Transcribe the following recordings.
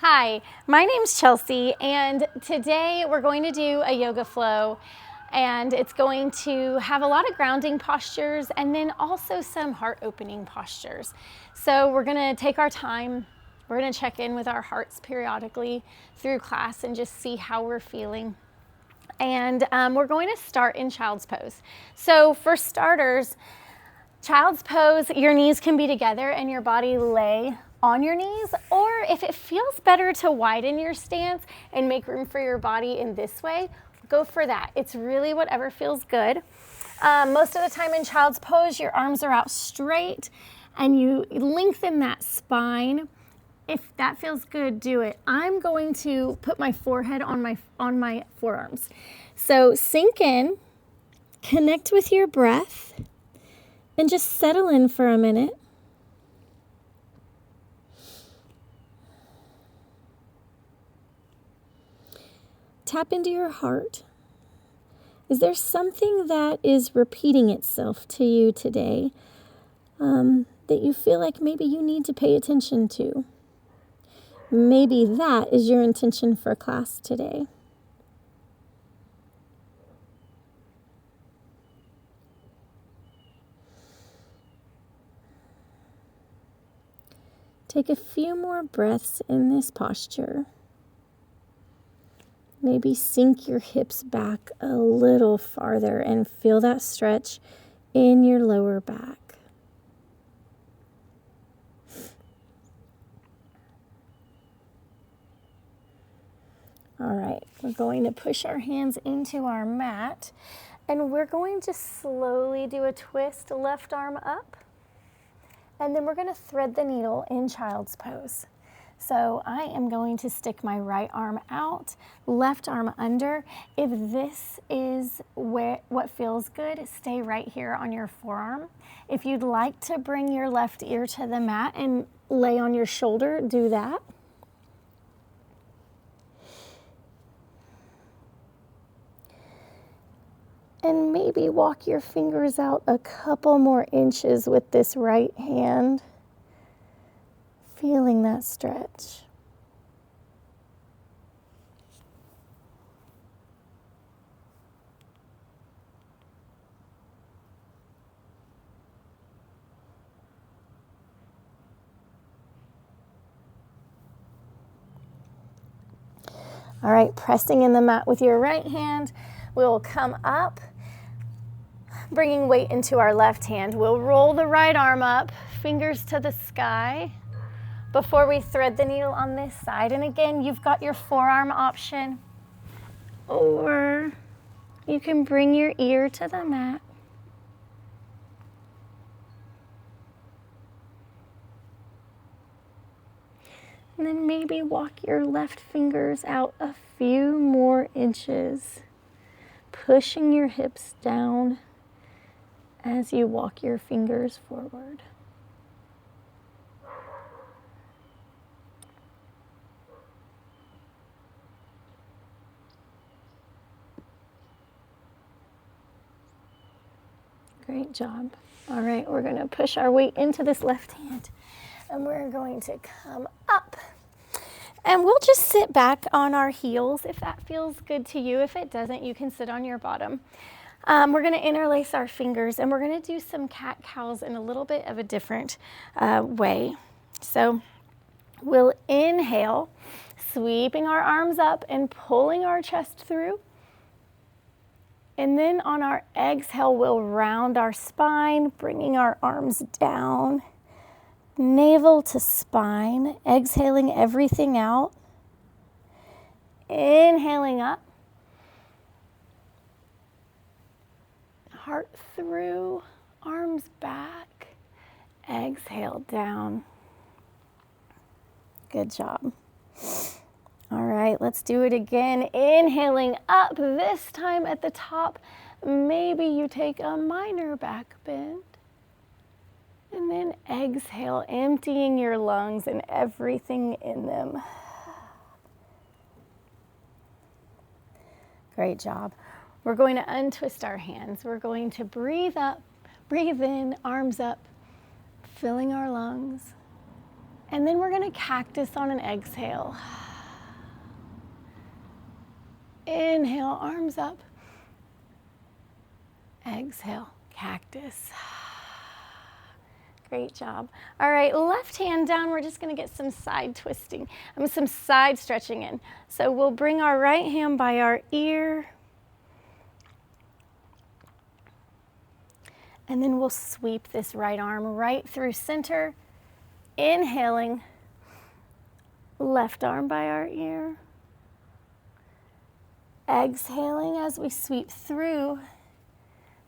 Hi, my name's Chelsea, and today we're going to do a yoga flow, and it's going to have a lot of grounding postures and then also some heart opening postures. So we're going to take our time. We're going to check in with our hearts periodically through class and just see how we're feeling. And we're going to start in child's pose. So for starters, child's pose, your knees can be together and your body lay on your knees, or if it feels better to widen your stance and make room for your body in this way, go for that. It's really whatever feels good. Most of the time in child's pose, your arms are out straight and you lengthen that spine. If that feels good, do it. I'm going to put my forehead on my forearms. So sink in, connect with your breath, and just settle in for a minute. Tap into your heart. Is there something that is repeating itself to you today that you feel like maybe you need to pay attention to? Maybe that is your intention for class today. Take a few more breaths in this posture. Maybe sink your hips back a little farther and feel that stretch in your lower back. All right, we're going to push our hands into our mat, and we're going to slowly do a twist, left arm up, and then we're going to thread the needle in child's pose. So I am going to stick my right arm out, left arm under. If this is what feels good, stay right here on your forearm. If you'd like to bring your left ear to the mat and lay on your shoulder, do that. And maybe walk your fingers out a couple more inches with this right hand. Feeling that stretch. All right, pressing in the mat with your right hand, we'll come up, bringing weight into our left hand. We'll roll the right arm up, fingers to the sky, before we thread the needle on this side. And again, you've got your forearm option, or you can bring your ear to the mat. And then maybe walk your left fingers out a few more inches, pushing your hips down as you walk your fingers forward. Great job. All right, we're going to push our weight into this left hand, and we're going to come up. And we'll just sit back on our heels if that feels good to you. If it doesn't, you can sit on your bottom. We're going to interlace our fingers, and we're going to do some cat-cows in a little bit of a different way. So we'll inhale, sweeping our arms up and pulling our chest through. And then on our exhale, we'll round our spine, bringing our arms down, navel to spine, exhaling everything out, inhaling up, heart through, arms back, exhale down. Good job. All right, let's do it again. Inhaling up, this time at the top. Maybe you take a minor back bend. And then exhale, emptying your lungs and everything in them. Great job. We're going to untwist our hands. We're going to breathe up, breathe in, arms up, filling our lungs. And then we're gonna cactus on an exhale. Inhale, arms up. Exhale, cactus. Great job. All right, left hand down. We're just gonna get some side twisting, some side stretching in. So we'll bring our right hand by our ear. And then we'll sweep this right arm right through center. Inhaling, left arm by our ear. Exhaling as we sweep through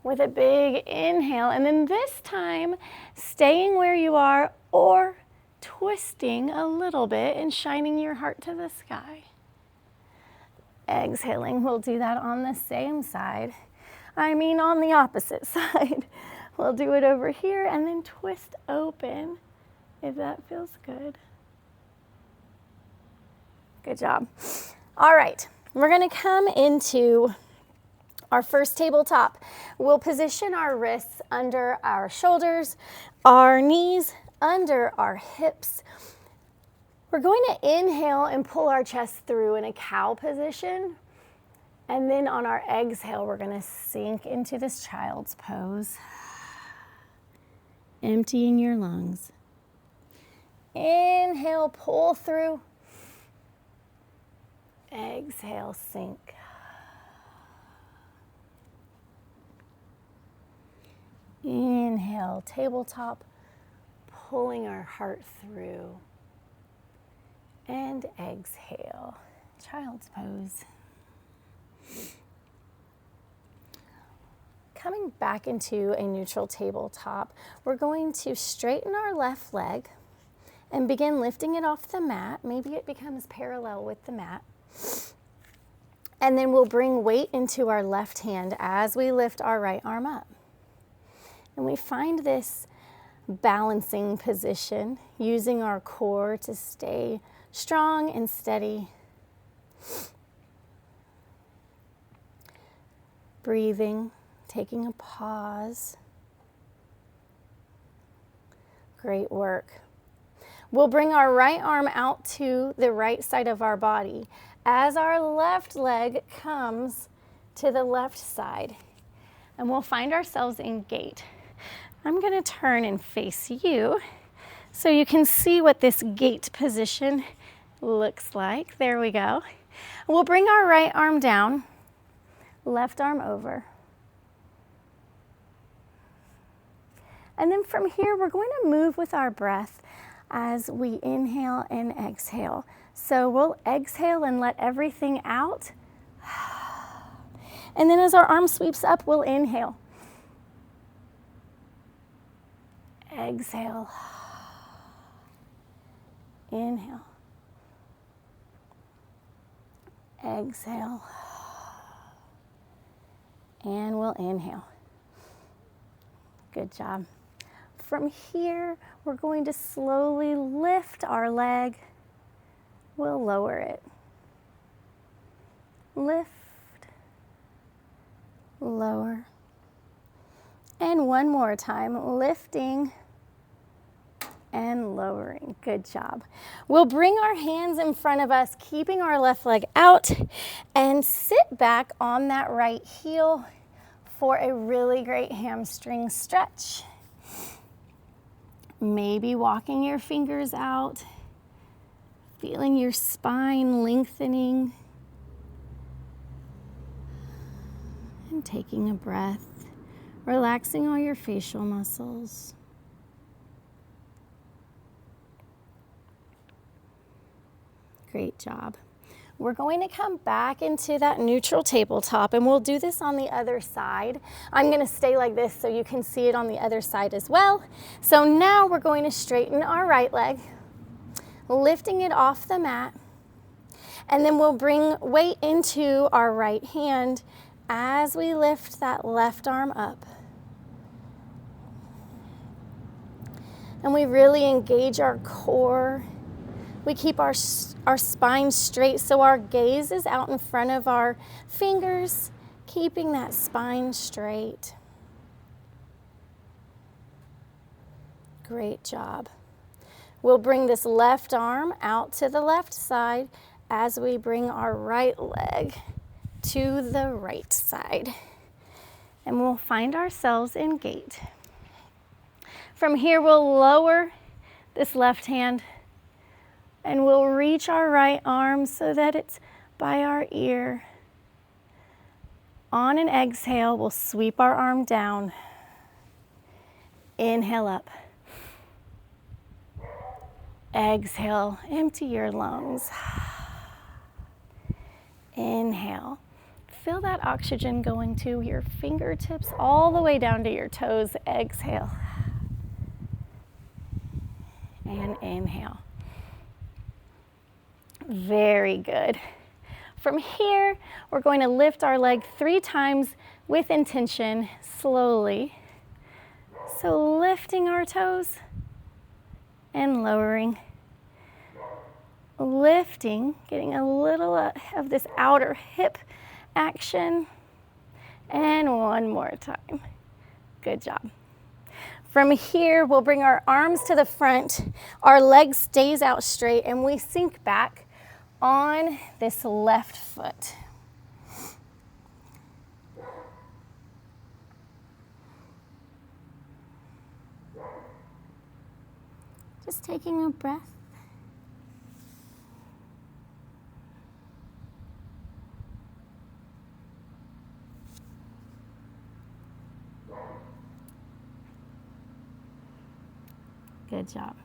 with a big inhale. And then this time, staying where you are or twisting a little bit and shining your heart to the sky. Exhaling, we'll do that on the same side. On the opposite side. We'll do it over here and then twist open if that feels good. Good job. All right, we're gonna come into our first tabletop. We'll position our wrists under our shoulders, our knees under our hips. We're going to inhale and pull our chest through in a cow position. And then on our exhale, we're gonna sink into this child's pose. Emptying your lungs. Inhale, pull through. Exhale, sink. Inhale, tabletop, pulling our heart through. And exhale, child's pose. Coming back into a neutral tabletop, we're going to straighten our left leg and begin lifting it off the mat. Maybe it becomes parallel with the mat. And then we'll bring weight into our left hand as we lift our right arm up. And we find this balancing position, using our core to stay strong and steady. Breathing, taking a pause. Great work. We'll bring our right arm out to the right side of our body as our left leg comes to the left side. And we'll find ourselves in gate. I'm going to turn and face you so you can see what this gate position looks like. There we go. We'll bring our right arm down, left arm over. And then from here, we're going to move with our breath as we inhale and exhale. So we'll exhale and let everything out. And then as our arm sweeps up, we'll inhale. Exhale. Inhale. Exhale. And we'll inhale. Good job. From here, we're going to slowly lift our leg. We'll lower it. Lift. Lower. And one more time, lifting and lowering. Good job. We'll bring our hands in front of us, keeping our left leg out, and sit back on that right heel for a really great hamstring stretch. Maybe walking your fingers out, feeling your spine lengthening, and taking a breath, relaxing all your facial muscles. Great job. We're going to come back into that neutral tabletop, and we'll do this on the other side. I'm going to stay like this so you can see it on the other side as well. So now we're going to straighten our right leg, lifting it off the mat, and then we'll bring weight into our right hand as we lift that left arm up. And we really engage our core. We keep our spine straight so our gaze is out in front of our fingers, keeping that spine straight. Great job. We'll bring this left arm out to the left side as we bring our right leg to the right side. And we'll find ourselves in gate. From here, we'll lower this left hand and we'll reach our right arm so that it's by our ear. On an exhale, we'll sweep our arm down. Inhale up. Exhale, empty your lungs. Inhale. Feel that oxygen going to your fingertips all the way down to your toes. Exhale. And inhale. Very good. From here, we're going to lift our leg 3 times with intention, slowly. So lifting our toes and lowering, lifting, getting a little of this outer hip action, and one more time. Good job. From here, we'll bring our arms to the front, our leg stays out straight, and we sink back on this left foot. Just taking a breath. Good job.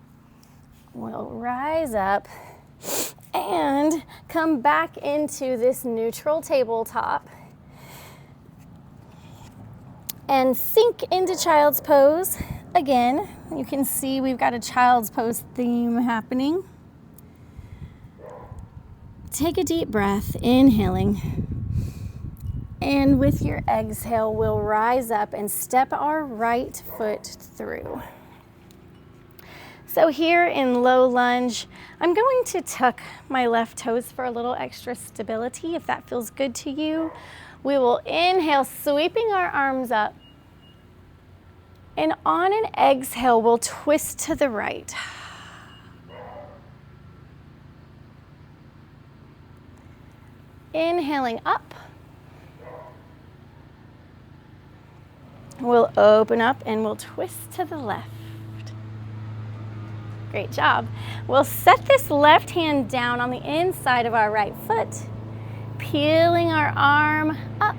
We'll rise up and come back into this neutral tabletop and sink into child's pose. Again, you can see we've got a child's pose theme happening. Take a deep breath, inhaling. And with your exhale, we'll rise up and step our right foot through. So here in low lunge, I'm going to tuck my left toes for a little extra stability, if that feels good to you. We will inhale, sweeping our arms up. And on an exhale, we'll twist to the right. Inhaling up. We'll open up and we'll twist to the left. Great job. We'll set this left hand down on the inside of our right foot, peeling our arm up,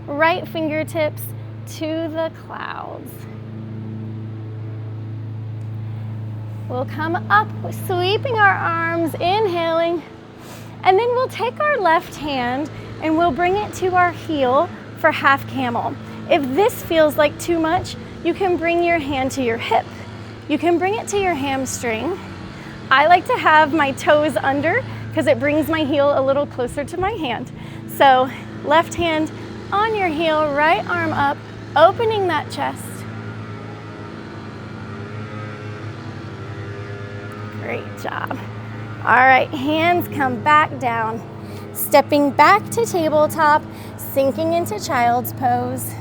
right fingertips to the clouds. We'll come up, sweeping our arms, inhaling, and then we'll take our left hand and we'll bring it to our heel for half camel. If this feels like too much, you can bring your hand to your hip. You can bring it to your hamstring. I like to have my toes under because it brings my heel a little closer to my hand. So left hand on your heel, right arm up, opening that chest. Great job. All right, hands come back down. Stepping back to tabletop, sinking into child's pose.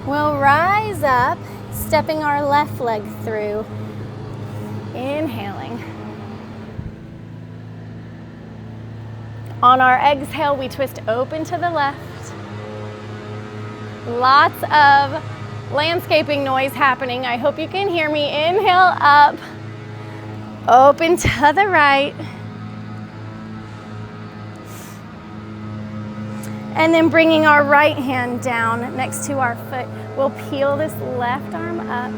We'll rise up, stepping our left leg through. Inhaling. On our exhale, we twist open to the left. Lots of landscaping noise happening. I hope you can hear me. Inhale up, open to the right. And then bringing our right hand down next to our foot, we'll peel this left arm up.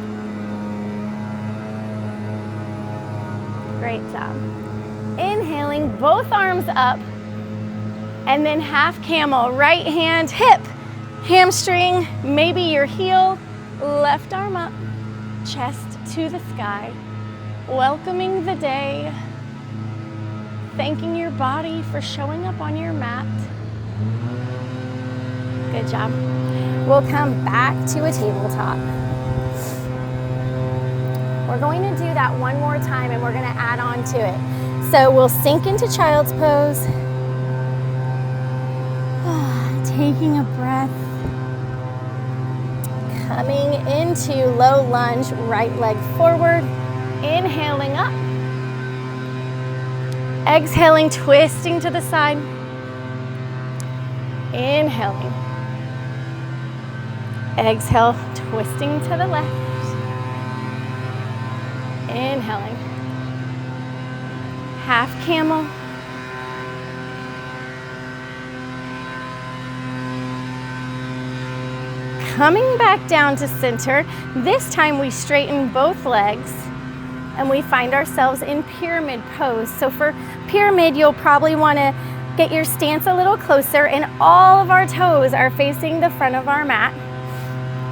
Great job. Inhaling, both arms up, and then half camel. Right hand, hip, hamstring, maybe your heel, left arm up, chest to the sky. Welcoming the day, thanking your body for showing up on your mat. Good job. We'll come back to a tabletop. We're going to do that one more time and we're going to add on to it. So we'll sink into child's pose. Taking a breath. Coming into low lunge, right leg forward, inhaling up. Exhaling, twisting to the side. Inhaling. Exhale, twisting to the left. Inhaling. Half camel. Coming back down to center. This time we straighten both legs and we find ourselves in pyramid pose. So for pyramid, you'll probably want to get your stance a little closer and all of our toes are facing the front of our mat.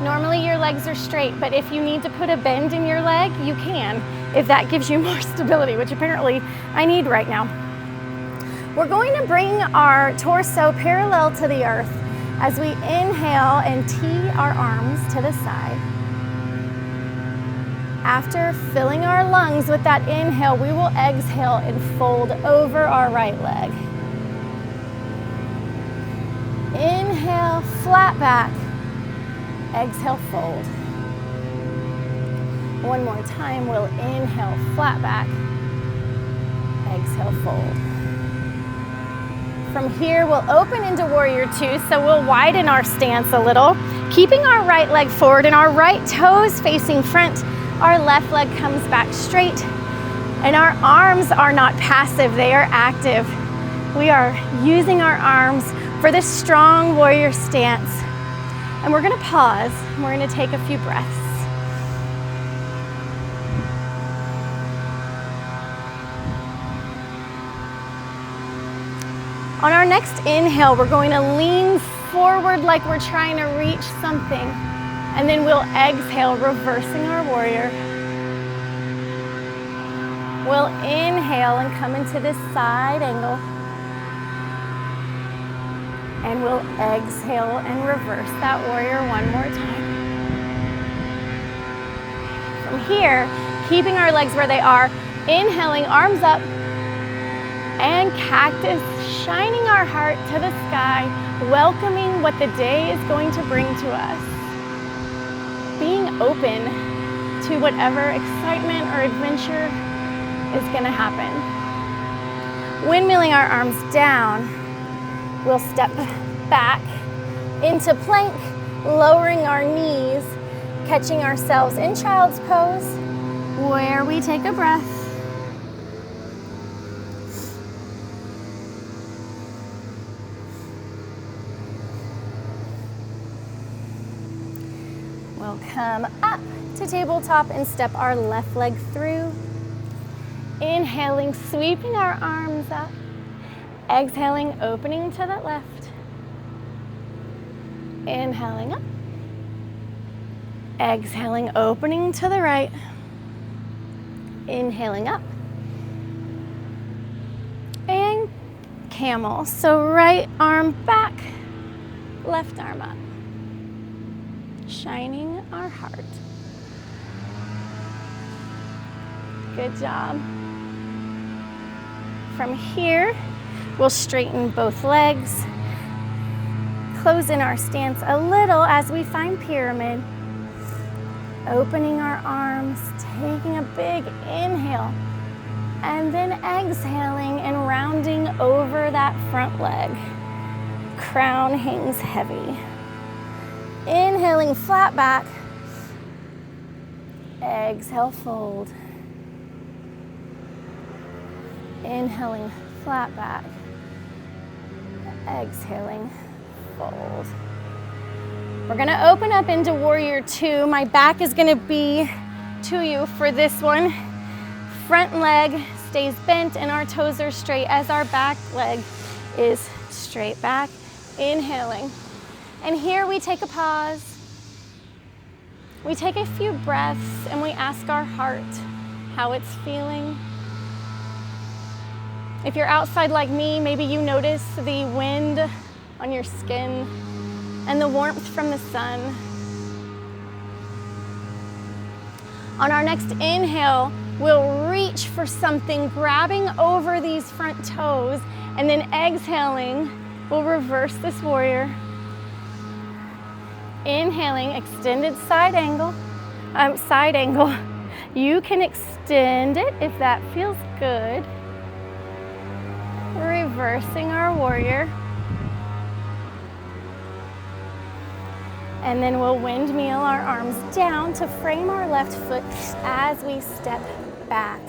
Normally your legs are straight, but if you need to put a bend in your leg, you can, if that gives you more stability, which apparently I need right now. We're going to bring our torso parallel to the earth as we inhale and tee our arms to the side. After filling our lungs with that inhale, we will exhale and fold over our right leg. Inhale, flat back. Exhale, fold. One more time, we'll inhale, flat back. Exhale, fold. From here, we'll open into warrior two, so we'll widen our stance a little, keeping our right leg forward and our right toes facing front. Our left leg comes back straight, and our arms are not passive, they are active. We are using our arms for this strong warrior stance. And we're gonna pause, and we're gonna take a few breaths. On our next inhale, we're going to lean forward like we're trying to reach something. And then we'll exhale, reversing our warrior. We'll inhale and come into this side angle. And we'll exhale and reverse that warrior one more time. From here, keeping our legs where they are, inhaling, arms up, and cactus, shining our heart to the sky, welcoming what the day is going to bring to us. Being open to whatever excitement or adventure is going to happen. Windmilling our arms down, we'll step back into plank, lowering our knees, catching ourselves in child's pose, where we take a breath. We'll come up to tabletop and step our left leg through. Inhaling, sweeping our arms up. Exhaling, opening to the left. Inhaling up. Exhaling, opening to the right. Inhaling up. And camel. So right arm back, left arm up. Shining our heart. Good job. From here, we'll straighten both legs, close in our stance a little as we find pyramid, opening our arms, taking a big inhale, and then exhaling and rounding over that front leg. Crown hangs heavy. Inhaling, flat back. Exhale, fold. Inhaling, flat back. Exhaling, fold. We're gonna open up into warrior two. My back is gonna be to you for this one. Front leg stays bent and our toes are straight as our back leg is straight back. Inhaling. And here we take a pause. We take a few breaths and we ask our heart how it's feeling. If you're outside like me, maybe you notice the wind on your skin and the warmth from the sun. On our next inhale, we'll reach for something, grabbing over these front toes, and then exhaling, we'll reverse this warrior. Inhaling, extended side angle. Side angle. You can extend it if that feels good. Reversing our warrior. And then we'll windmill our arms down to frame our left foot as we step back.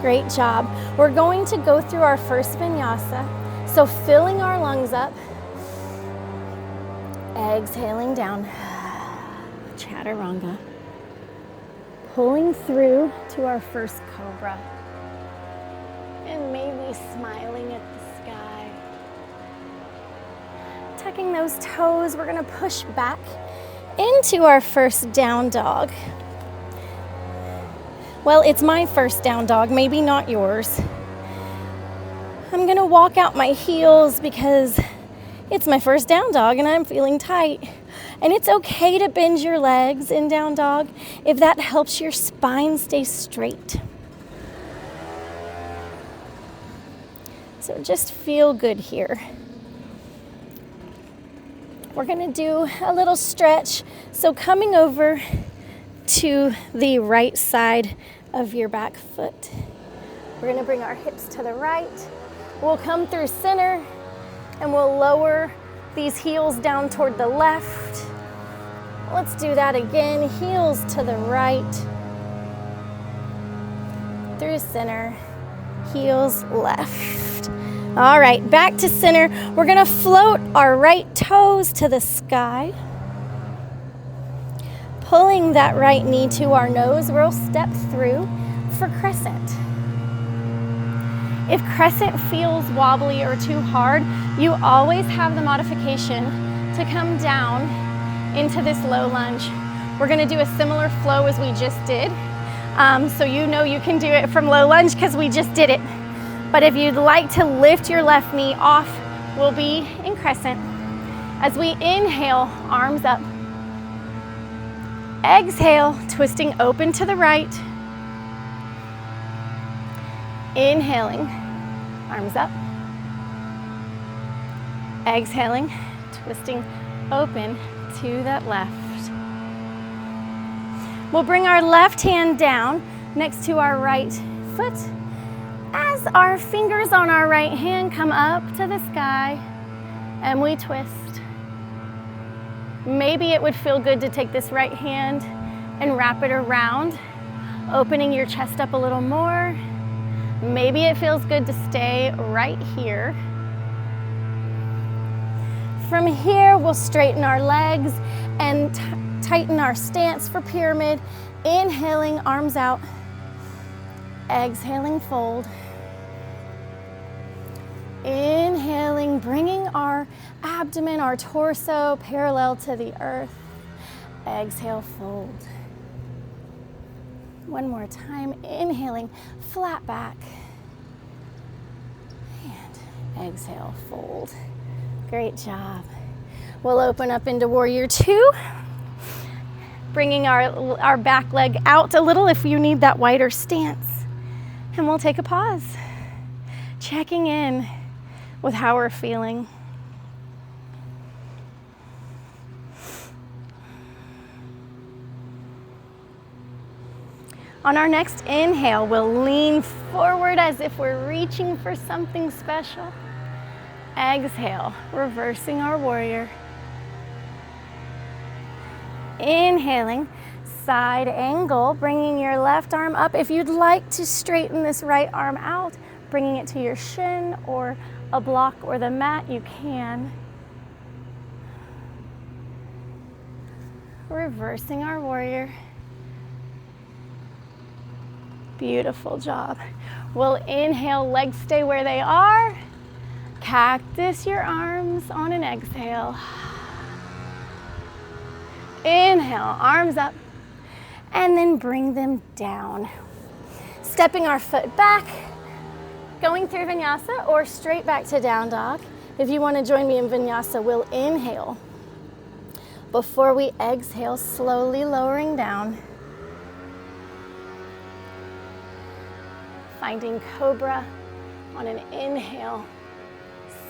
Great job. We're going to go through our first vinyasa. So filling our lungs up, exhaling down, chaturanga. Pulling through to our first cobra. And maybe smiling at the sky. Tucking those toes, we're gonna push back into our first down dog. Well, it's my first down dog, maybe not yours. I'm gonna walk out my heels because it's my first down dog and I'm feeling tight. And it's okay to bend your legs in down dog if that helps your spine stay straight. So just feel good here. We're gonna do a little stretch. So coming over to the right side of your back foot. We're gonna bring our hips to the right. We'll come through center and we'll lower these heels down toward the left. Let's do that again. Heels to the right. Through center, heels left. All right, back to center. We're gonna float our right toes to the sky. Pulling that right knee to our nose, we'll step through for crescent. If crescent feels wobbly or too hard, you always have the modification to come down into this low lunge. We're gonna do a similar flow as we just did. So you know you can do it from low lunge because we just did it. But if you'd like to lift your left knee off, we'll be in crescent. As we inhale, arms up. Exhale, twisting open to the right. Inhaling, arms up. Exhaling, twisting open to that left. We'll bring our left hand down next to our right foot. As our fingers on our right hand come up to the sky and we twist. Maybe it would feel good to take this right hand and wrap it around, opening your chest up a little more. Maybe it feels good to stay right here. From here, we'll straighten our legs and tighten our stance for pyramid. Inhaling, arms out. Exhaling, fold. Inhaling, bringing our abdomen, our torso parallel to the earth. Exhale, fold. One more time, inhaling, flat back. And exhale, fold. Great job. We'll open up into warrior two. Bringing our back leg out a little if you need that wider stance. And we'll take a pause. Checking in with how we're feeling. On our next inhale, we'll lean forward as if we're reaching for something special. Exhale, reversing our warrior. Inhaling, side angle, bringing your left arm up. If you'd like to straighten this right arm out, bringing it to your shin or a block or the mat, you can. Reversing our warrior. Beautiful job. We'll inhale, legs stay where they are. Cactus your arms on an exhale. Inhale, arms up, and then bring them down. Stepping our foot back, going through vinyasa or straight back to down dog. If you want to join me in vinyasa, we'll inhale. Before we exhale, slowly lowering down. Finding cobra on an inhale,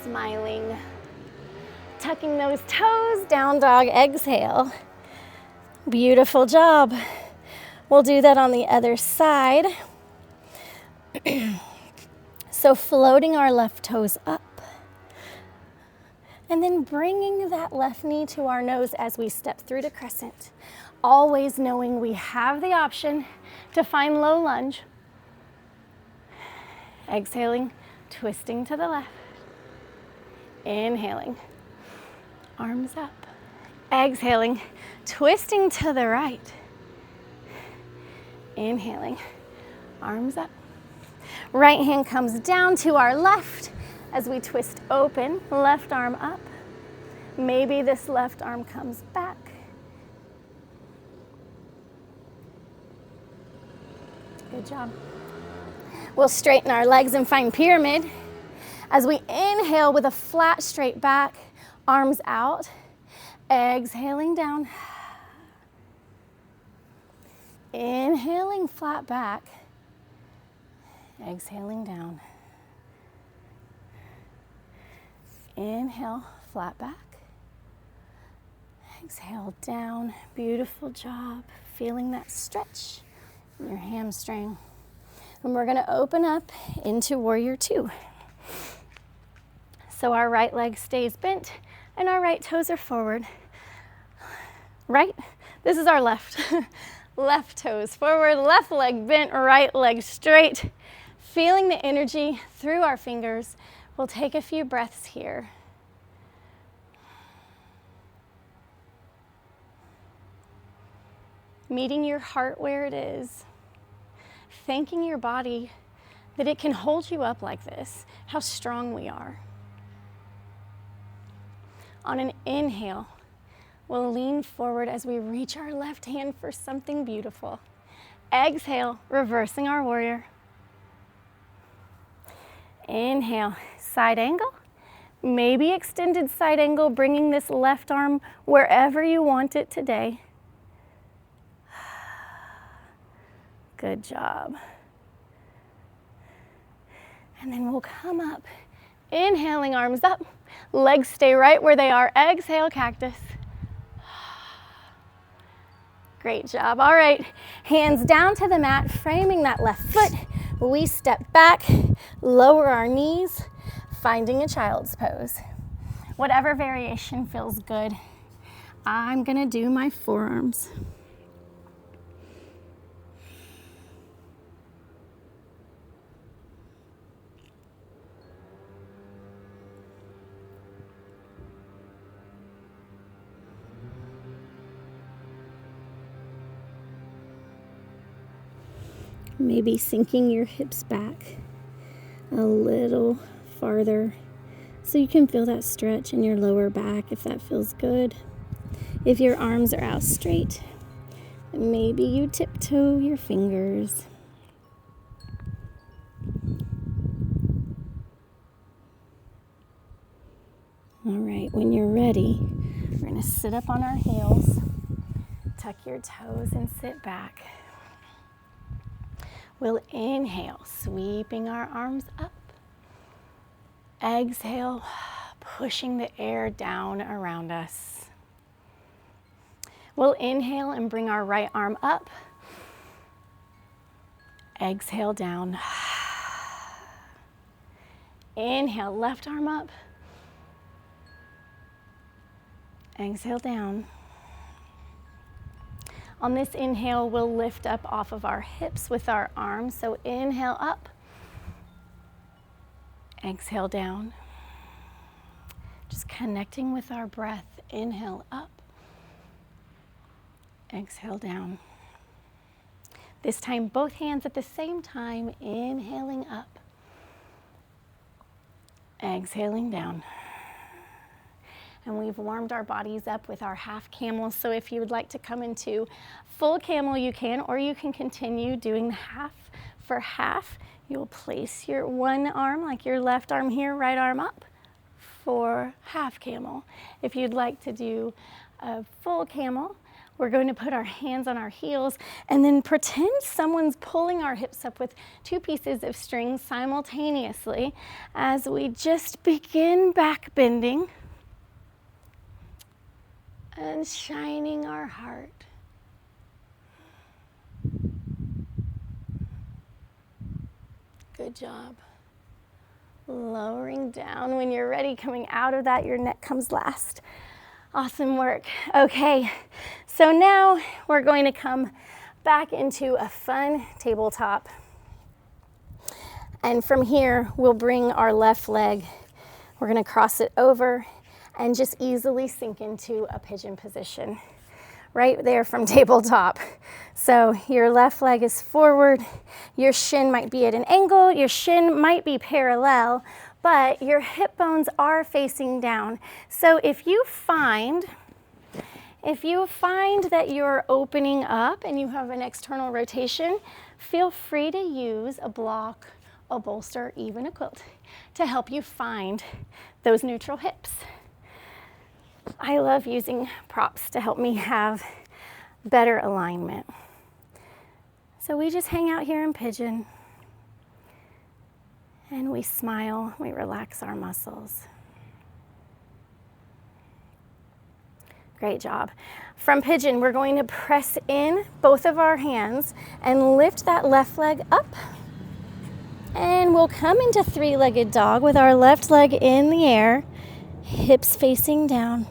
smiling. Tucking those toes, down dog, exhale. Beautiful job. We'll do that on the other side. So floating our left toes up. And then bringing that left knee to our nose as we step through to crescent. Always knowing we have the option to find low lunge. Exhaling, twisting to the left. Inhaling, arms up. Exhaling, twisting to the right. Inhaling, arms up. Right hand comes down to our left as we twist open, left arm up. Maybe this left arm comes back. Good job. We'll straighten our legs and find pyramid. As we inhale with a flat, straight back, arms out, exhaling down. Inhaling, flat back, exhaling down. Inhale, flat back. Exhale down. Beautiful job. Feeling that stretch in your hamstring. And we're going to open up into warrior two. So our right leg stays bent and our right toes are forward. Right? This is our left. Left toes forward, left leg bent, right leg straight. Feeling the energy through our fingers. We'll take a few breaths here. Meeting your heart where it is. Thanking your body that it can hold you up like this, how strong we are. On an inhale, we'll lean forward as we reach our left hand for something beautiful. Exhale, reversing our warrior. Inhale, side angle. Maybe extended side angle, bringing this left arm wherever you want it today. Good job. And then we'll come up, inhaling, arms up. Legs stay right where they are. Exhale, cactus. Great job. All right, hands down to the mat, framing that left foot. We step back, lower our knees, finding a child's pose. Whatever variation feels good. I'm gonna do my forearms. Maybe sinking your hips back a little farther so you can feel that stretch in your lower back if that feels good. If your arms are out straight, maybe you tiptoe your fingers. All right, when you're ready, we're going to sit up on our heels, tuck your toes and sit back. We'll inhale, sweeping our arms up. Exhale, pushing the air down around us. We'll inhale and bring our right arm up. Exhale down. Inhale, left arm up. Exhale down. On this inhale, we'll lift up off of our hips with our arms. So inhale up, exhale down. Just connecting with our breath. Inhale up, exhale down. This time, both hands at the same time, inhaling up, exhaling down. And we've warmed our bodies up with our half camel. So if you would like to come into full camel, you can, or you can continue doing the half for half. You'll place your one arm, like your left arm here, right arm up for half camel. If you'd like to do a full camel, we're going to put our hands on our heels and then pretend someone's pulling our hips up with two pieces of string simultaneously as we just begin back bending. and shining our heart. Good job. Lowering down. When you're ready, coming out of that, your neck comes last. Awesome work. Okay, so now we're going to come back into a fun tabletop. And from here, we'll bring our left leg. We're going to cross it over and just easily sink into a pigeon position right there from tabletop. So your left leg is forward, your shin might be at an angle, your shin might be parallel, but your hip bones are facing down. So if you find that you're opening up and you have an external rotation, feel free to use a block, a bolster, even a quilt to help you find those neutral hips. I love using props to help me have better alignment. So we just hang out here in pigeon and we smile, we relax our muscles. Great job. From pigeon, we're going to press in both of our hands and lift that left leg up. And we'll come into three-legged dog with our left leg in the air, hips facing down.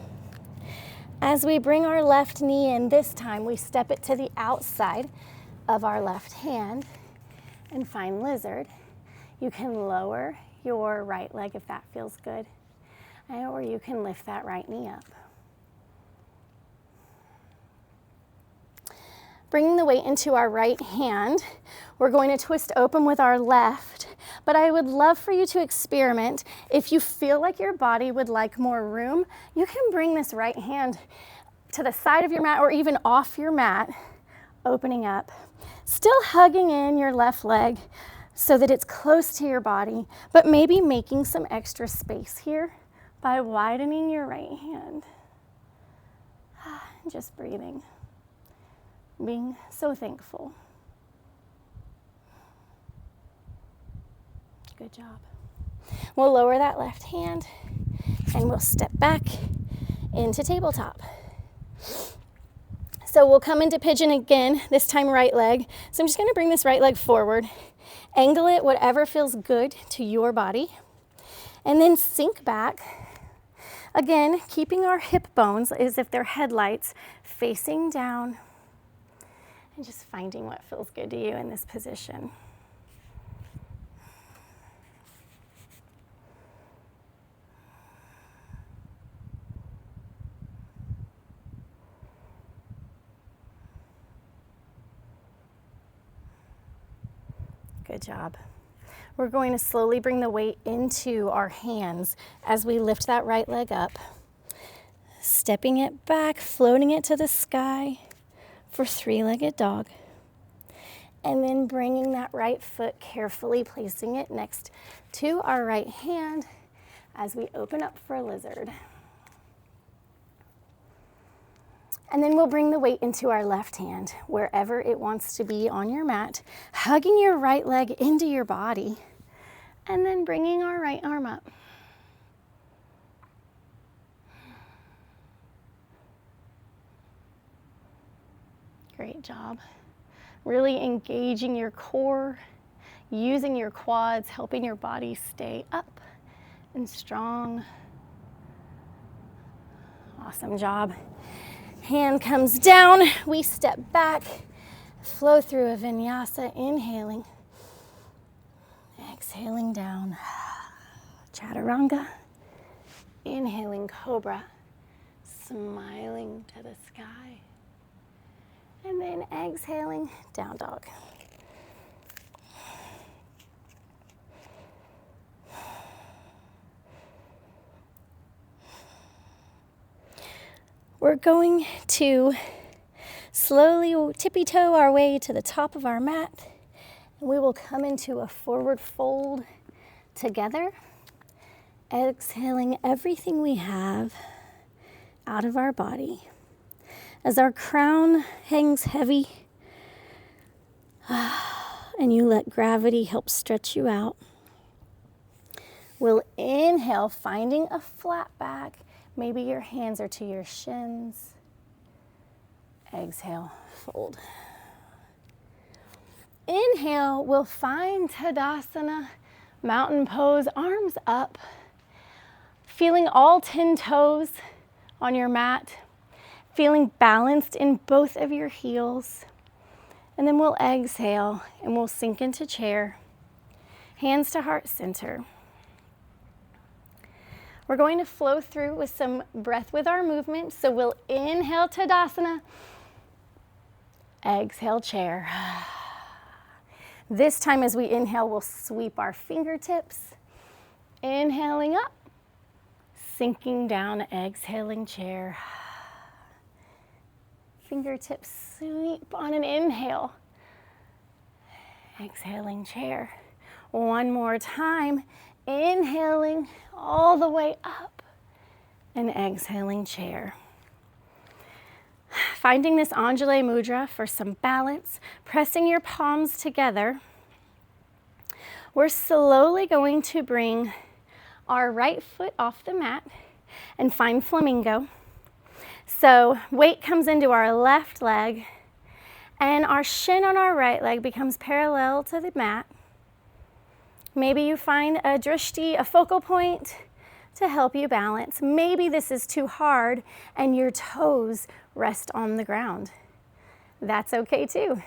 As we bring our left knee in, this time we step it to the outside of our left hand and find lizard. You can lower your right leg if that feels good, or you can lift that right knee up. Bringing the weight into our right hand, we're going to twist open with our left, but I would love for you to experiment. If you feel like your body would like more room, you can bring this right hand to the side of your mat or even off your mat, opening up. Still hugging in your left leg so that it's close to your body, but maybe making some extra space here by widening your right hand. Just breathing. Being so thankful. Good job. We'll lower that left hand and we'll step back into tabletop. So we'll come into pigeon again, this time right leg. So I'm just going to bring this right leg forward, angle it whatever feels good to your body, and then sink back. Again, keeping our hip bones as if they're headlights facing down. And just finding what feels good to you in this position. Good job. We're going to slowly bring the weight into our hands as we lift that right leg up, stepping it back, floating it to the sky for three-legged dog, and then bringing that right foot, carefully placing it next to our right hand as we open up for lizard. And then we'll bring the weight into our left hand, wherever it wants to be on your mat, hugging your right leg into your body, and then bringing our right arm up. Great job. Really engaging your core, using your quads, helping your body stay up and strong. Awesome job. Hand comes down, we step back, flow through a vinyasa, inhaling, exhaling down, chaturanga, inhaling cobra, smiling to the sky. And then exhaling, down dog. We're going to slowly tippy-toe our way to the top of our mat, and we will come into a forward fold together, exhaling everything we have out of our body. As our crown hangs heavy, and you let gravity help stretch you out, we'll inhale, finding a flat back, Maybe your hands are to your shins. Exhale, fold. Inhale, we'll find Tadasana, mountain pose, arms up. Feeling all 10 toes on your mat. Feeling balanced in both of your heels. And then we'll exhale and we'll sink into chair. Hands to heart center. We're going to flow through with some breath with our movement. So we'll inhale Tadasana. Exhale, chair. This time as we inhale, we'll sweep our fingertips. Inhaling up, sinking down, exhaling, chair. Fingertips sweep on an inhale. Exhaling, chair. One more time. Inhaling all the way up and exhaling, chair. Finding this Anjali Mudra for some balance, pressing your palms together. We're slowly going to bring our right foot off the mat and find flamingo. So weight comes into our left leg and our shin on our right leg becomes parallel to the mat. Maybe you find a drishti, a focal point to help you balance. Maybe this is too hard and your toes rest on the ground. That's okay too.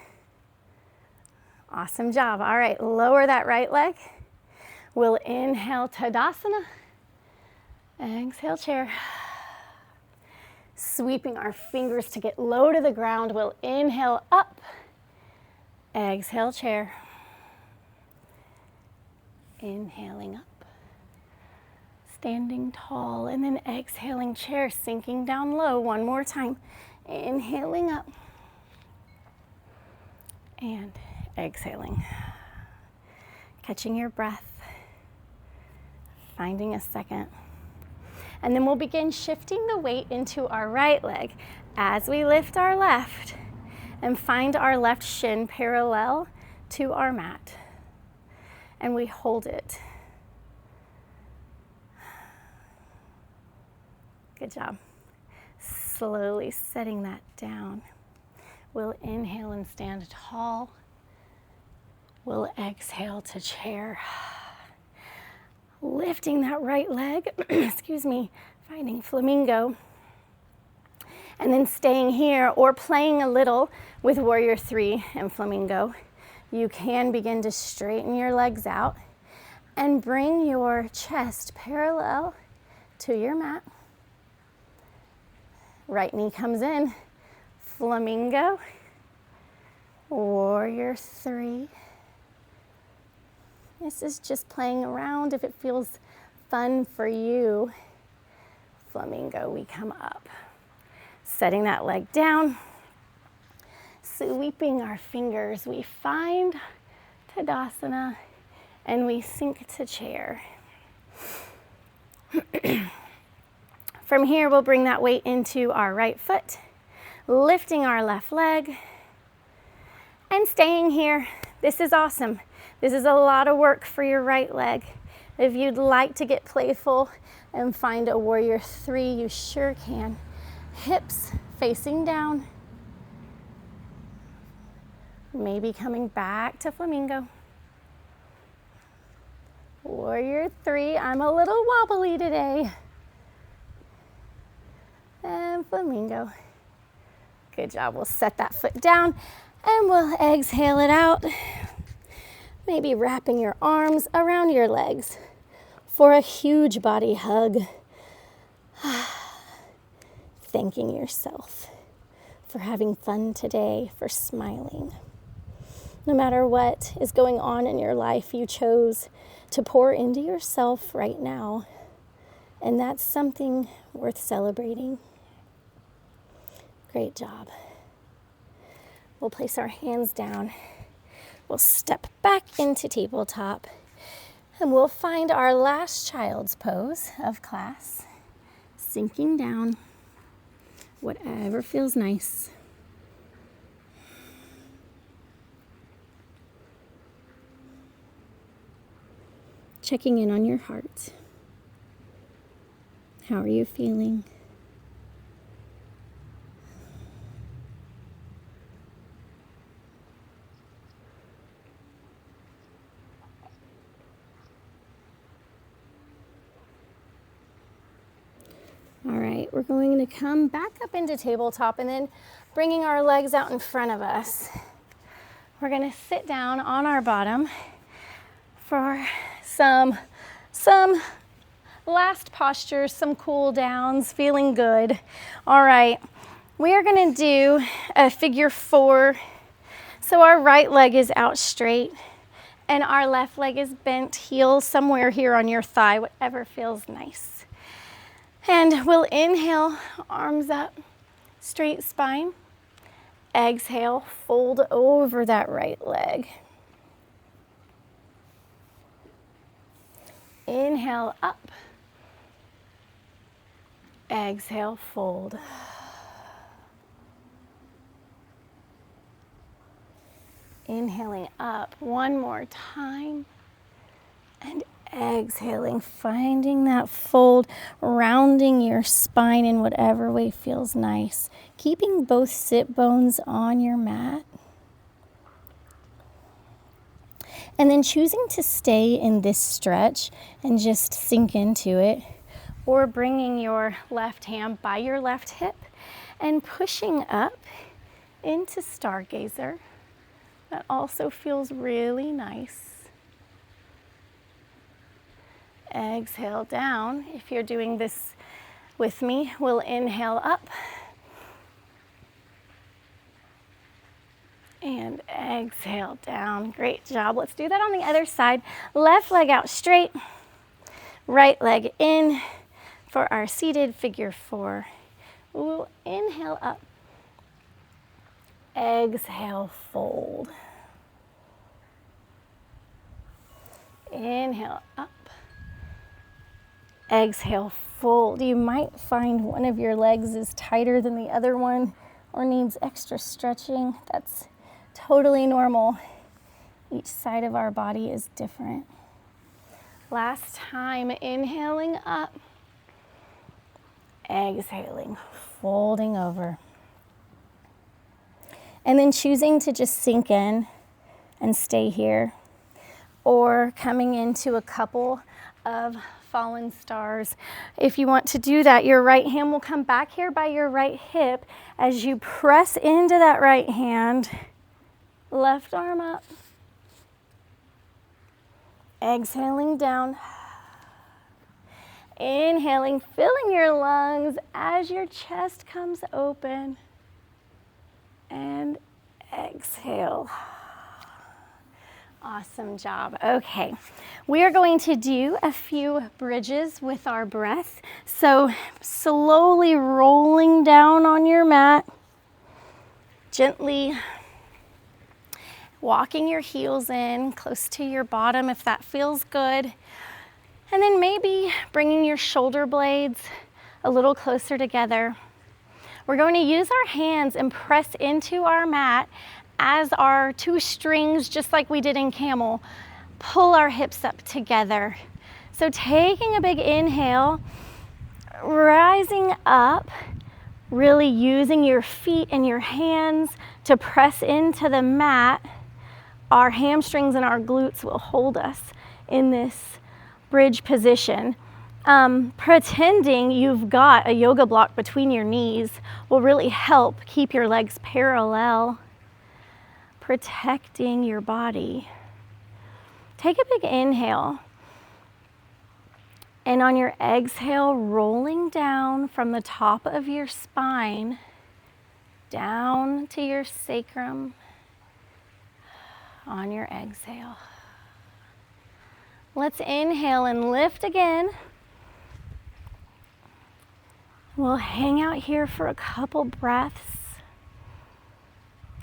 Awesome job. All right, lower that right leg. We'll inhale Tadasana. Exhale, chair. Sweeping our fingers to get low to the ground. We'll inhale up. Exhale, chair. Inhaling up, standing tall, and then exhaling, chair, sinking down low. One more time. Inhaling up and exhaling. Catching your breath, finding a second. And then we'll begin shifting the weight into our right leg as we lift our left and find our left shin parallel to our mat. And we hold it. Good job. Slowly setting that down. We'll inhale and stand tall. We'll exhale to chair. Lifting that right leg, excuse me, finding flamingo. And then staying here or playing a little with warrior 3 and flamingo. You can begin to straighten your legs out and bring your chest parallel to your mat. Right knee comes in, flamingo, warrior 3. This is just playing around. If it feels fun for you, flamingo, we come up. Setting that leg down. Sweeping our fingers, we find Tadasana and we sink to chair. From here, we'll bring that weight into our right foot, lifting our left leg and staying here. This is awesome. This is a lot of work for your right leg. If you'd like to get playful and find a warrior 3, you sure can. Hips facing down. Maybe coming back to flamingo. Warrior 3, I'm a little wobbly today. And flamingo. Good job. We'll set that foot down and we'll exhale it out. Maybe wrapping your arms around your legs for a huge body hug. Thanking yourself for having fun today, for smiling. No matter what is going on in your life, you chose to pour into yourself right now. And that's something worth celebrating. Great job. We'll place our hands down. We'll step back into tabletop. And we'll find our last child's pose of class. Sinking down. Whatever feels nice. Checking in on your heart. How are you feeling? All right, we're going to come back up into tabletop and then bringing our legs out in front of us. We're going to sit down on our bottom for some last postures, some cool downs, feeling good. All right, we are going to do a figure 4. So our right leg is out straight and our left leg is bent, heel somewhere here on your thigh, whatever feels nice. And we'll inhale, arms up, straight spine. Exhale, fold over that right leg. Inhale, up. Exhale, fold. Inhaling up one more time. And exhaling, finding that fold, rounding your spine in whatever way feels nice. Keeping both sit bones on your mat. And then choosing to stay in this stretch and just sink into it, or bringing your left hand by your left hip and pushing up into Stargazer. That also feels really nice. Exhale down. If you're doing this with me, we'll inhale up. And exhale down. Great job. Let's do that on the other side. Left leg out straight. Right leg in for our seated figure 4. We'll inhale up. Exhale, fold. Inhale up. Exhale, fold. You might find one of your legs is tighter than the other one or needs extra stretching. That's totally normal. Each side of our body is different. Last time, inhaling up. Exhaling, folding over. And then choosing to just sink in and stay here, or coming into a couple of fallen stars. If you want to do that, your right hand will come back here by your right hip as you press into that right hand. Left arm up. Exhaling down. Inhaling, filling your lungs as your chest comes open. And exhale. Awesome job. Okay, we are going to do a few bridges with our breath. So slowly rolling down on your mat, gently walking your heels in close to your bottom if that feels good. And then maybe bringing your shoulder blades a little closer together. We're going to use our hands and press into our mat as our 2 strings, just like we did in camel, pull our hips up together. So taking a big inhale, rising up, really using your feet and your hands to press into the mat. Our hamstrings and our glutes will hold us in this bridge position. Pretending you've got a yoga block between your knees will really help keep your legs parallel, protecting your body. Take a big inhale. And on your exhale, rolling down from the top of your spine, down to your sacrum on your exhale. Let's inhale and lift again. We'll hang out here for a couple breaths,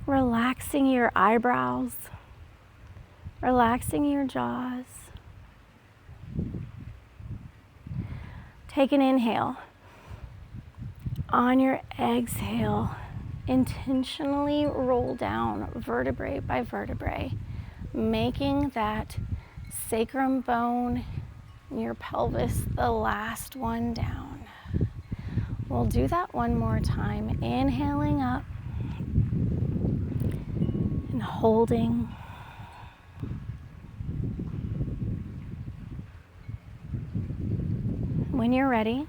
relaxing your eyebrows, relaxing your jaws. Take an inhale. On your exhale, intentionally roll down vertebrae by vertebrae, making that sacrum bone in your pelvis the last one down. We'll do that one more time. Inhaling up and holding. When you're ready,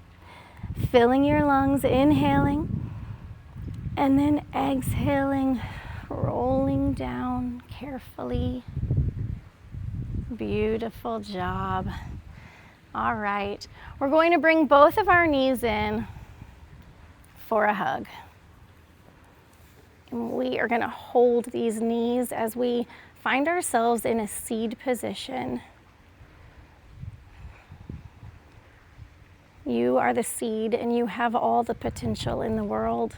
filling your lungs, inhaling, and then exhaling, rolling down carefully. Beautiful job. All right, we're going to bring both of our knees in for a hug. And we are going to hold these knees as we find ourselves in a seed position. You are the seed and you have all the potential in the world.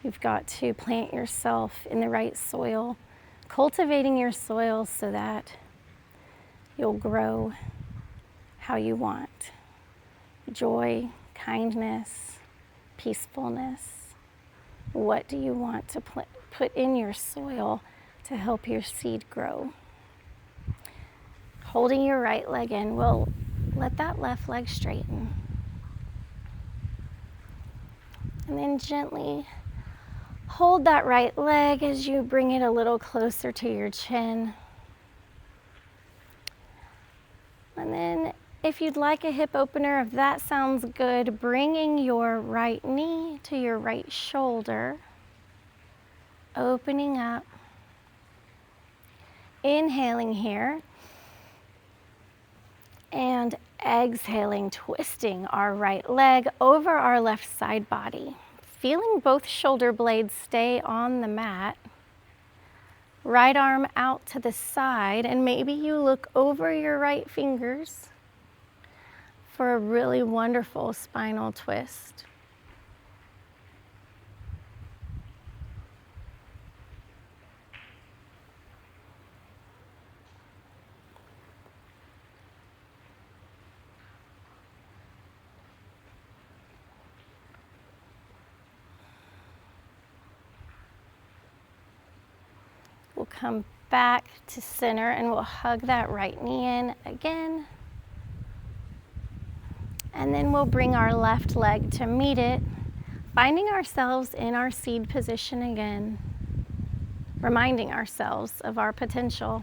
You've got to plant yourself in the right soil, cultivating your soil so that you'll grow how you want. Joy, kindness, peacefulness. What do you want to put in your soil to help your seed grow? Holding your right leg in, we'll let that left leg straighten. And then gently hold that right leg as you bring it a little closer to your chin. And then if you'd like a hip opener, if that sounds good, bringing your right knee to your right shoulder, opening up, inhaling here, and exhaling, twisting our right leg over our left side body. Feeling both shoulder blades stay on the mat. Right arm out to the side, and maybe you look over your right fingers for a really wonderful spinal twist. We'll come back to center and we'll hug that right knee in again. And then we'll bring our left leg to meet it, finding ourselves in our seed position again, reminding ourselves of our potential.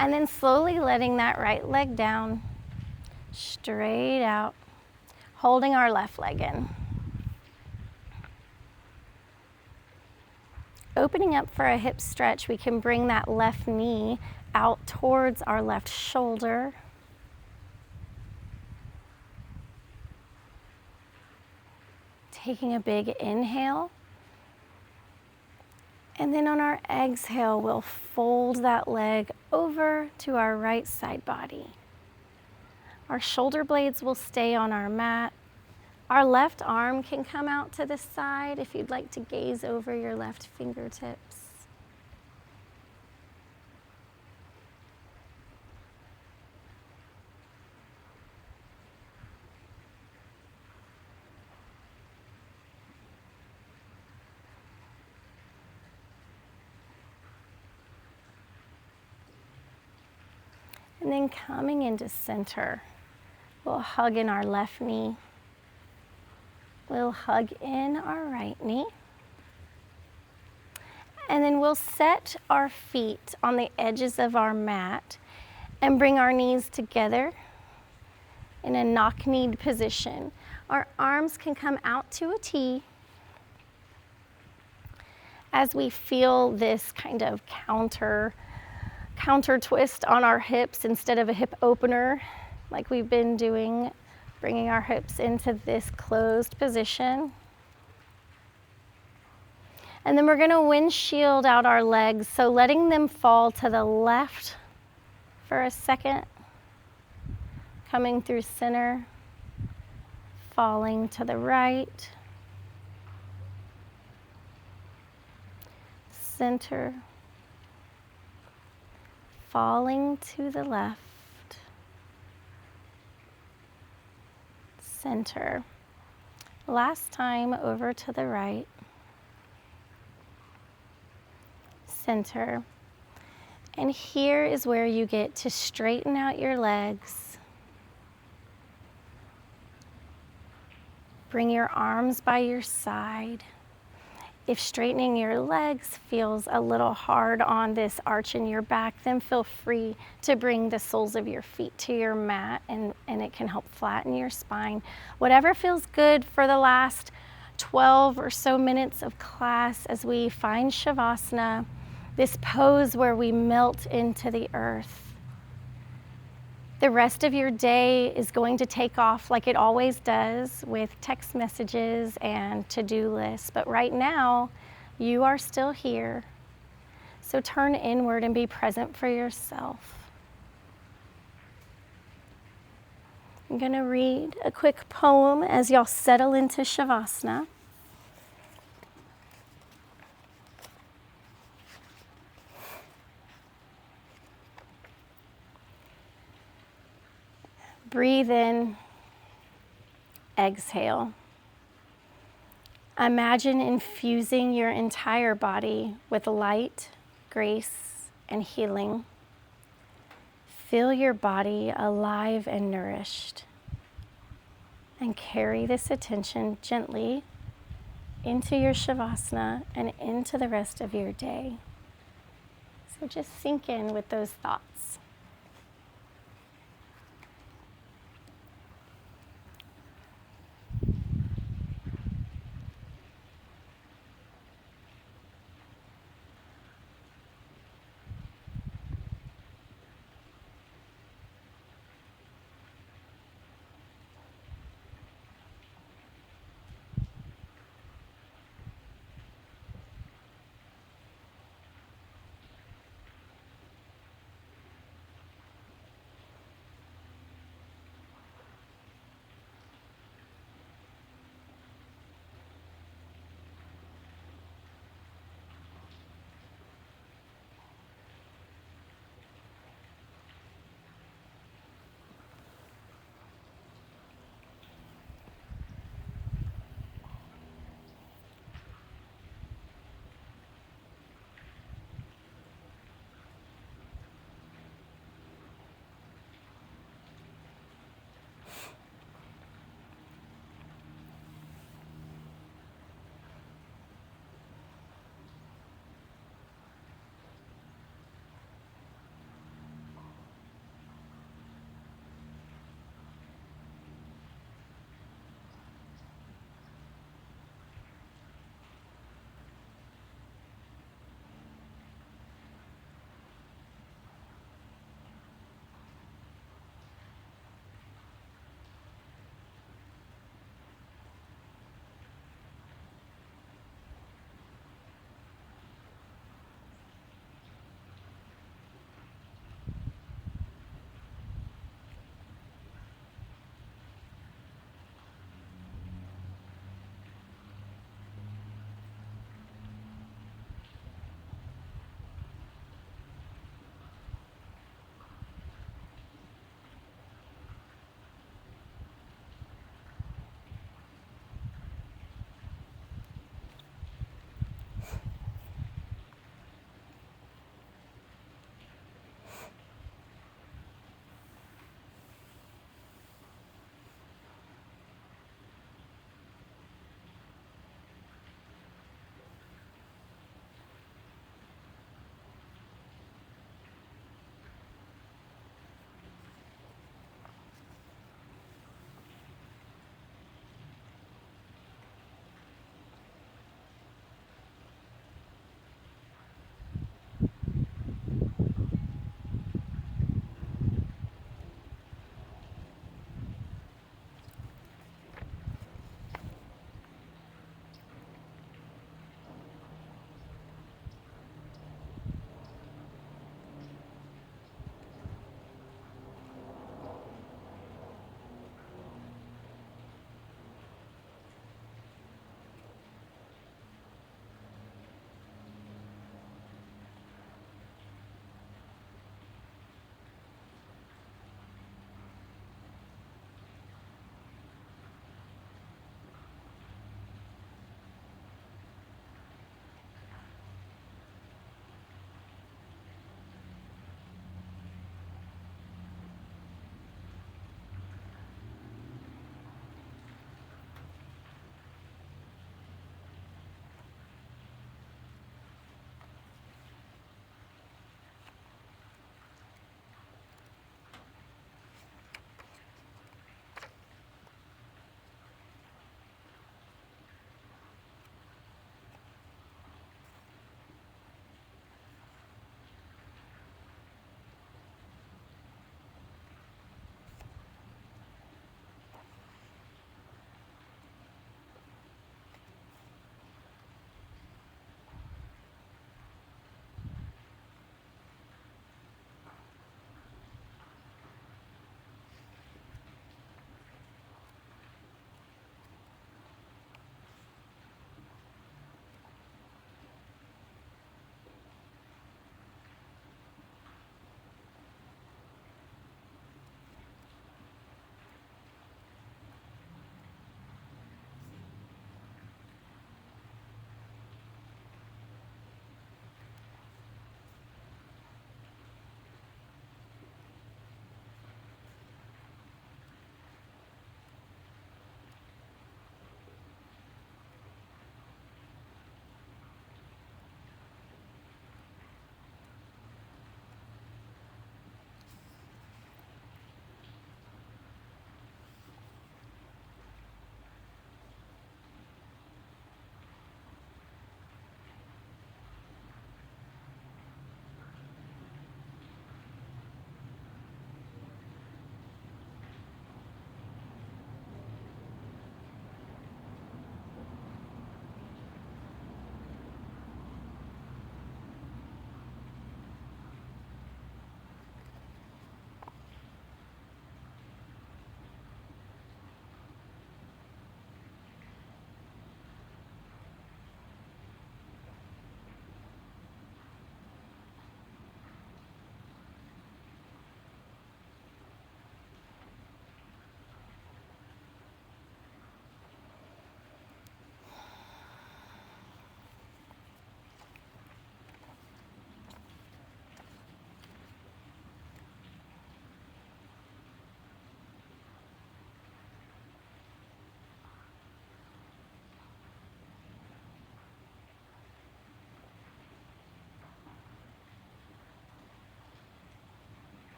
And then slowly letting that right leg down, straight out, holding our left leg in. Opening up for a hip stretch, we can bring that left knee out towards our left shoulder. Taking a big inhale. And then on our exhale, we'll fold that leg over to our right side body. Our shoulder blades will stay on our mat. Our left arm can come out to the side if you'd like to gaze over your left fingertips. And then coming into center, we'll hug in our left knee. We'll hug in our right knee. And then we'll set our feet on the edges of our mat and bring our knees together in a knock-kneed position. Our arms can come out to a T as we feel this kind of counter twist on our hips instead of a hip opener like we've been doing, bringing our hips into this closed position. And then we're going to windshield out our legs, so letting them fall to the left for a second, coming through center, falling to the right, center, falling to the left, center. Last time over to the right, center. And here is where you get to straighten out your legs. Bring your arms by your side. If straightening your legs feels a little hard on this arch in your back, then feel free to bring the soles of your feet to your mat, and it can help flatten your spine. Whatever feels good for the last 12 or so minutes of class as we find Shavasana, this pose where we melt into the earth. The rest of your day is going to take off like it always does with text messages and to-do lists. But right now, you are still here. So turn inward and be present for yourself. I'm going to read a quick poem as y'all settle into Shavasana. Breathe in, exhale. Imagine infusing your entire body with light, grace, and healing. Feel your body alive and nourished. And carry this attention gently into your Shavasana and into the rest of your day. So just sink in with those thoughts.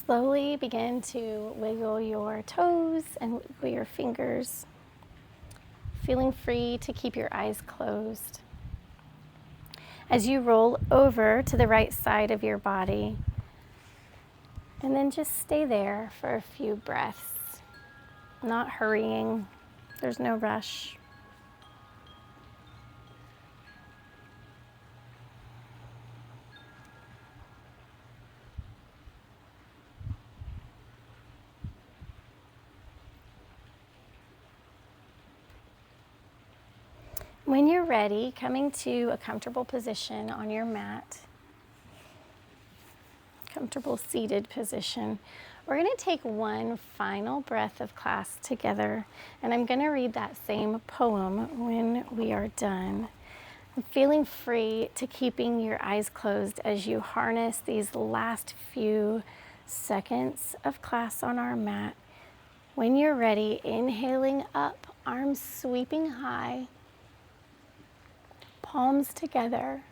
Slowly begin to wiggle your toes and wiggle your fingers, feeling free to keep your eyes closed. As you roll over to the right side of your body, and then just stay there for a few breaths, not hurrying. There's no rush. When you're ready, coming to a comfortable position on your mat, comfortable seated position, we're going to take one final breath of class together, and I'm going to read that same poem when we are done. I'm feeling free to keeping your eyes closed as you harness these last few seconds of class on our mat. When you're ready, inhaling up, arms sweeping high, palms together,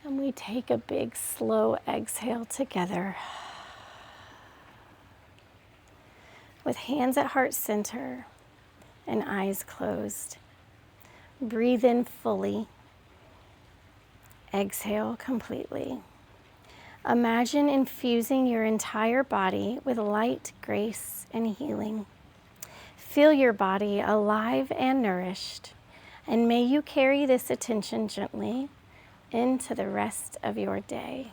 and we take a big slow exhale together. With hands at heart center and eyes closed. Breathe in fully. Exhale completely. Imagine infusing your entire body with light, grace, and healing. Feel your body alive and nourished. And may you carry this attention gently into the rest of your day.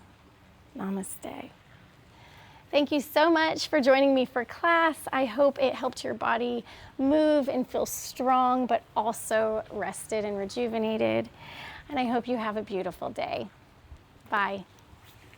Namaste. Thank you so much for joining me for class. I hope it helped your body move and feel strong, but also rested and rejuvenated. And I hope you have a beautiful day. Bye.